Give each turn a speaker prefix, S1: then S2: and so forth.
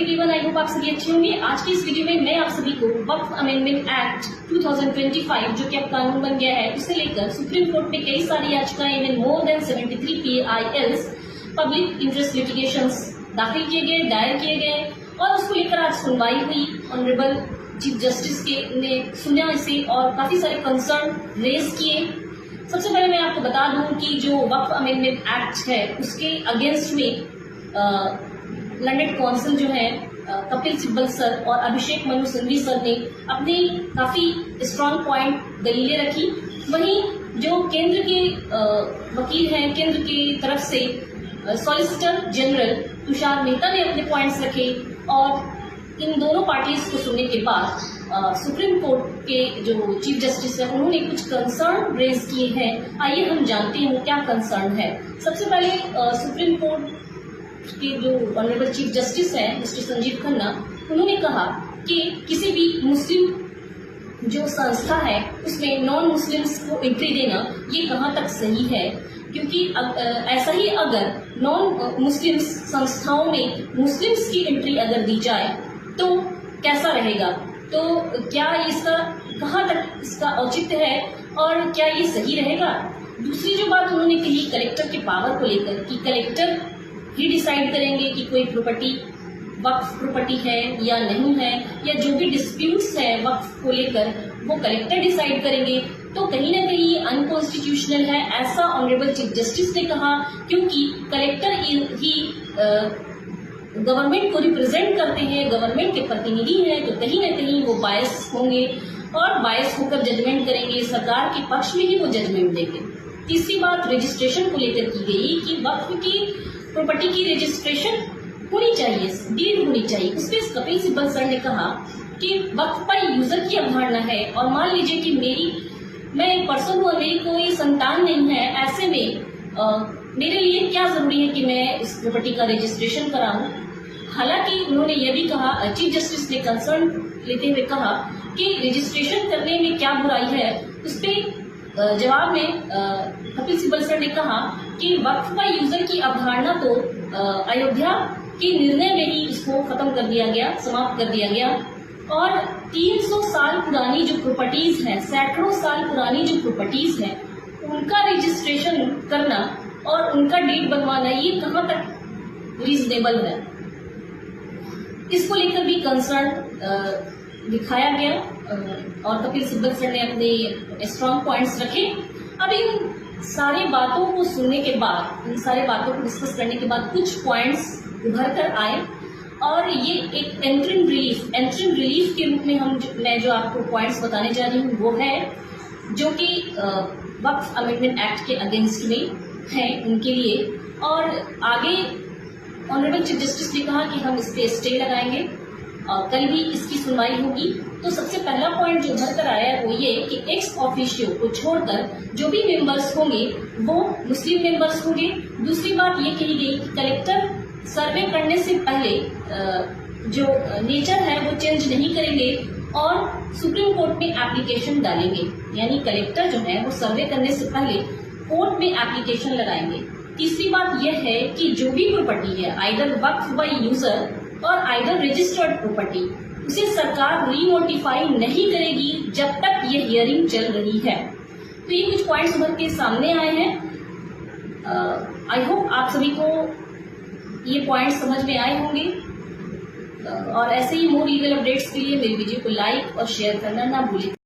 S1: Everyone, I hope आप सभी अच्छे होंगे। आज की इस वीडियो में मैं आप सभी को वक्फ अमेंडमेंट एक्ट 2025 जो कि अब कानून बन गया है उसे लेकर सुप्रीम कोर्ट में कई सारी याचिकाएं even more than 73 PILs public interest litigations दाखिल किए गए, दायर किए गए और उसको लेकर आज सुनवाई हुई। ऑनरेबल चीफ जस्टिस के ने सुना इसे और काफी सारे कंसर्न रेज किए। सबसे पहले मैं आपको बता दूं कि जो वक्फ अमेंडमेंट एक्ट है उसके अगेंस्ट में लंदन कौंसिल जो है कपिल सिब्बल सर और अभिषेक मनु सिंघवी सर ने अपनी काफी स्ट्रांग पॉइंट दलीलें रखी। वहीं जो केंद्र के वकील हैं, केंद्र की तरफ से सॉलिसिटर जनरल तुषार मेहता ने अपने पॉइंट्स रखे और इन दोनों पार्टीज को सुनने के बाद सुप्रीम कोर्ट के जो चीफ जस्टिस है उन्होंने कुछ कंसर्न रेज किए हैं। आइए हम जानते हैं क्या कंसर्न है। सबसे पहले सुप्रीम कोर्ट के जो ऑनरेबल चीफ जस्टिस हैं मिस्टर संजीव खन्ना, उन्होंने कहा कि किसी भी मुस्लिम जो संस्था है उसमें नॉन मुस्लिम्स को एंट्री देना ये कहाँ तक सही है, क्योंकि ऐसा ही अगर नॉन मुस्लिम्स संस्थाओं में मुस्लिम्स की एंट्री अगर दी जाए तो कैसा रहेगा, तो क्या इसका कहाँ तक इसका औचित्य है और क्या ये सही रहेगा। दूसरी जो बात उन्होंने कही कलेक्टर के पावर को लेकर कि कलेक्टर ही डिसाइड करेंगे कि कोई प्रॉपर्टी वक्फ प्रॉपर्टी है या नहीं है, या जो भी डिस्प्यूट्स है वक्फ को लेकर वो कलेक्टर डिसाइड करेंगे, तो कहीं ना कहीं अनकॉन्स्टिट्यूशनल है, ऐसा ऑनरेबल चीफ जस्टिस ने कहा। क्योंकि कलेक्टर ही गवर्नमेंट को रिप्रेजेंट करते हैं, गवर्नमेंट के प्रतिनिधि हैं, तो कहीं ना कहीं वो बायस होंगे और बायस होकर जजमेंट करेंगे, सरकार के पक्ष में ही वो जजमेंट देंगे। तीसरी बात रजिस्ट्रेशन को लेकर की गई कि वक्फ की प्रॉपर्टी की रजिस्ट्रेशन होनी चाहिए, डीड होनी चाहिए। उस पर कपिल सिब्बल सर ने कहा कि वक्फ पर यूजर की अवधारणा है और मान लीजिए कि मैं एक पर्सन हूँ, मेरी कोई संतान नहीं है, ऐसे में मेरे लिए क्या जरूरी है कि मैं इस प्रॉपर्टी का रजिस्ट्रेशन कराऊं। हालांकि उन्होंने यह भी कहा, चीफ जस्टिस ने कंसर्न लेते हुए कहा कि रजिस्ट्रेशन करने में क्या बुराई है। उस पर जवाब में कपिल सिब्बल सर ने कहा कि वक्फ पर यूजर की अवधारणा तो अयोध्या के निर्णय में ही इसको खत्म कर दिया गया, समाप्त कर दिया गया। और 300 साल पुरानी जो प्रॉपर्टीज हैं, सैकड़ों साल पुरानी जो प्रॉपर्टीज हैं, उनका रजिस्ट्रेशन करना और उनका डीड बनवाना ये कहाँ तक रीजनेबल है, इसको लेकर भी कंसर्न दिखाया गया और कपिल सिब्बल सर ने अपने स्ट्रॉन्ग पॉइंट्स रखे। अब इन सारी बातों को सुनने के बाद, इन सारी बातों को डिस्कस करने के बाद कुछ पॉइंट्स उभर कर आए और ये एक एंट्रिंग रिलीफ के रूप में मैं जो आपको पॉइंट्स बताने जा रही हूँ वो है जो कि वक्फ अमेंडमेंट एक्ट के अगेंस्ट में है उनके लिए। और आगे ऑनरेबल चीफ जस्टिस ने कहा कि हम इस पे स्टे लगाएंगे और कल भी इसकी सुनवाई होगी। तो सबसे पहला पॉइंट जो उभर कर आया है वो ये कि एक्स ऑफिशियो को छोड़कर जो भी मेंबर्स होंगे वो मुस्लिम मेंबर्स होंगे। दूसरी बात ये कही गई कि कलेक्टर सर्वे करने से पहले जो नेचर है वो चेंज नहीं करेंगे और सुप्रीम कोर्ट में एप्लीकेशन डालेंगे, यानी कलेक्टर जो है वो सर्वे करने से पहले कोर्ट में एप्लीकेशन लगाएंगे। तीसरी बात यह है कि जो भी प्रॉपर्टी है आइदर वक्फ बाय यूजर और आइदर रजिस्टर्ड प्रॉपर्टी, उसे सरकार रीनोटिफाई नहीं करेगी जब तक ये हियरिंग चल रही है। तो ये कुछ पॉइंट्स उभर के सामने आए हैं। आई होप आप सभी को ये पॉइंट्स समझ में आए होंगे और ऐसे ही मोर लीगल अपडेट्स के लिए मेरी वीडियो को लाइक और शेयर करना ना भूलें।